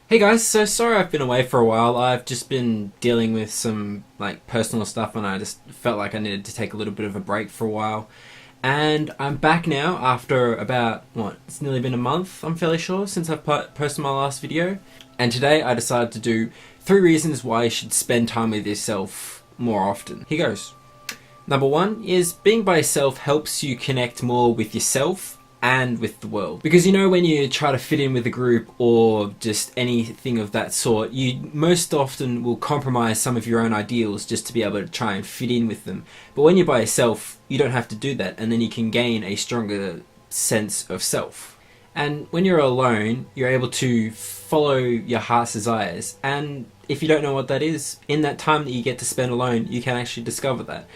Hey guys, so sorry I've been away for a while. I've just been dealing with some personal stuff and I just felt like I needed to take a little bit of a break for a while. And I'm back now after about, it's nearly been a month, I'm fairly sure, since I've posted my last video. And today I decided to do 3 reasons why you should spend time with yourself more often. Here goes. Number 1 is being by yourself helps you connect more with yourself and with the world. Because when you try to fit in with a group or just anything of that sort, you most often will compromise some of your own ideals just to be able to try and fit in with them. But when you're by yourself, you don't have to do that, and then you can gain a stronger sense of self. And when you're alone, you're able to follow your heart's desires. And if you don't know what that is, in that time that you get to spend alone, you can actually discover that.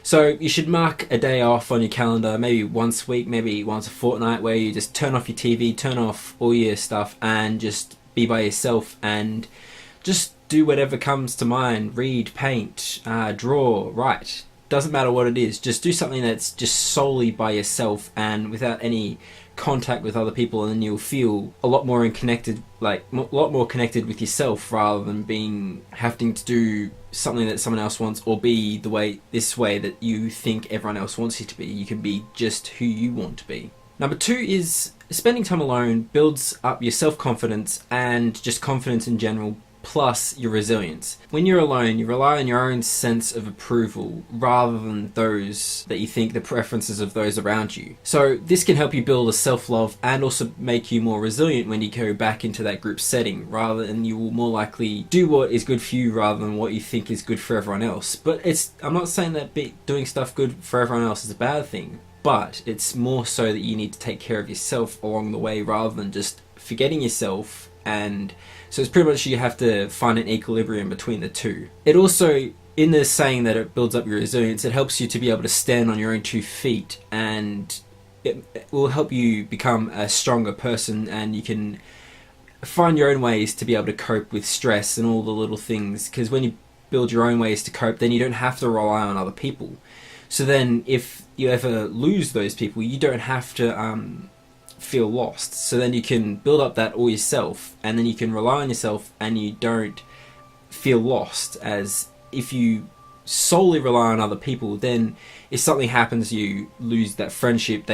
So you should mark a day off on your calendar, maybe once a week, maybe once a fortnight, where you just turn off your TV, turn off all your stuff, and just be by yourself and just do whatever comes to mind. Read, paint, draw, write. Doesn't matter what it is. Just do something that's just solely by yourself and without any contact with other people, and then you'll feel a lot more connected, a lot more connected with yourself, rather than having to do something that someone else wants or be this way that you think everyone else wants you to be. You can be just who you want to be. Number 2 is spending time alone builds up your self-confidence and just confidence in general, plus your resilience. When you're alone, you rely on your own sense of approval rather than those that you think the preferences of those around you. So this can help you build a self-love and also make you more resilient when you go back into that group setting, rather than you will more likely do what is good for you rather than what you think is good for everyone else. But I'm not saying that doing stuff good for everyone else is a bad thing, but it's more so that you need to take care of yourself along the way rather than just forgetting yourself. And so it's pretty much you have to find an equilibrium between the two. It also, in the saying that it builds up your resilience, it helps you to be able to stand on your own 2 feet, and it will help you become a stronger person, and you can find your own ways to be able to cope with stress and all the little things. Because when you build your own ways to cope, then you don't have to rely on other people. So then if you ever lose those people, you don't have to feel lost. So then you can build up that all yourself, and then you can rely on yourself, and you don't feel lost. As if you solely rely on other people, then if something happens, you lose that friendship,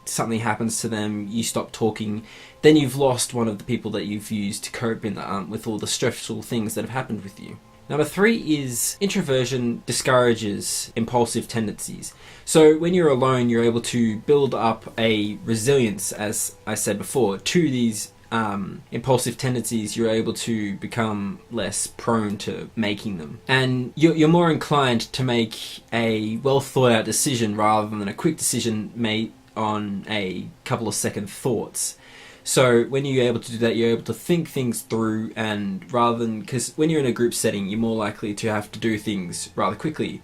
something happens to them, you stop talking, then you've lost one of the people that you've used to cope with all the stressful things that have happened with you. Number 3 is introversion discourages impulsive tendencies. So when you're alone, you're able to build up a resilience, as I said before, to these impulsive tendencies. You're able to become less prone to making them. And you're more inclined to make a well thought out decision rather than a quick decision made on a couple of second thoughts. So when you're able to do that, you're able to think things through, and because when you're in a group setting, you're more likely to have to do things rather quickly.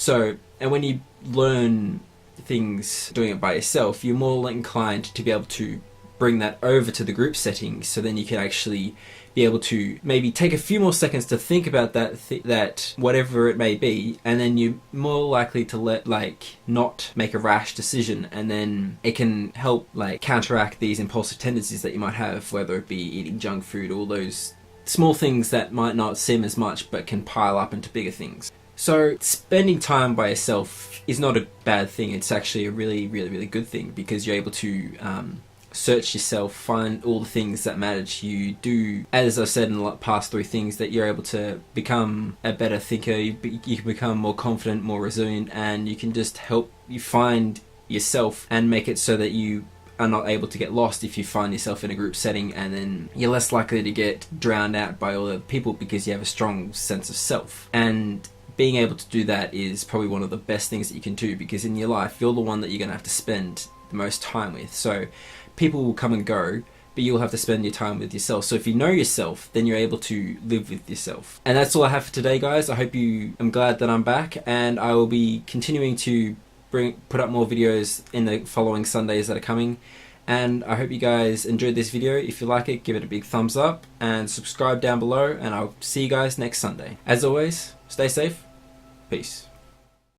And when you learn things doing it by yourself, you're more inclined to be able to bring that over to the group setting, so then you can actually be able to maybe take a few more seconds to think about that whatever it may be, and then you're more likely to not make a rash decision, and then it can help counteract these impulsive tendencies that you might have, whether it be eating junk food, all those small things that might not seem as much but can pile up into bigger things. So spending time by yourself is not a bad thing. It's actually a really, really, really good thing, because you're able to search yourself, find all the things that matter to you, do, as I've said in the past 3 things, that you're able to become a better thinker, you can become more confident, more resilient, and you can just help you find yourself and make it so that you are not able to get lost if you find yourself in a group setting, and then you're less likely to get drowned out by all the people because you have a strong sense of self. And being able to do that is probably one of the best things that you can do, because in your life, you're the one that you're going to have to spend the most time with. So people will come and go, but you'll have to spend your time with yourself. So if you know yourself, then you're able to live with yourself. And that's all I have for today, guys. I'm glad that I'm back, and I will be continuing to put up more videos in the following Sundays that are coming. And I hope you guys enjoyed this video. If you like it, give it a big thumbs up and subscribe down below, and I'll see you guys next Sunday. As always, stay safe. Peace.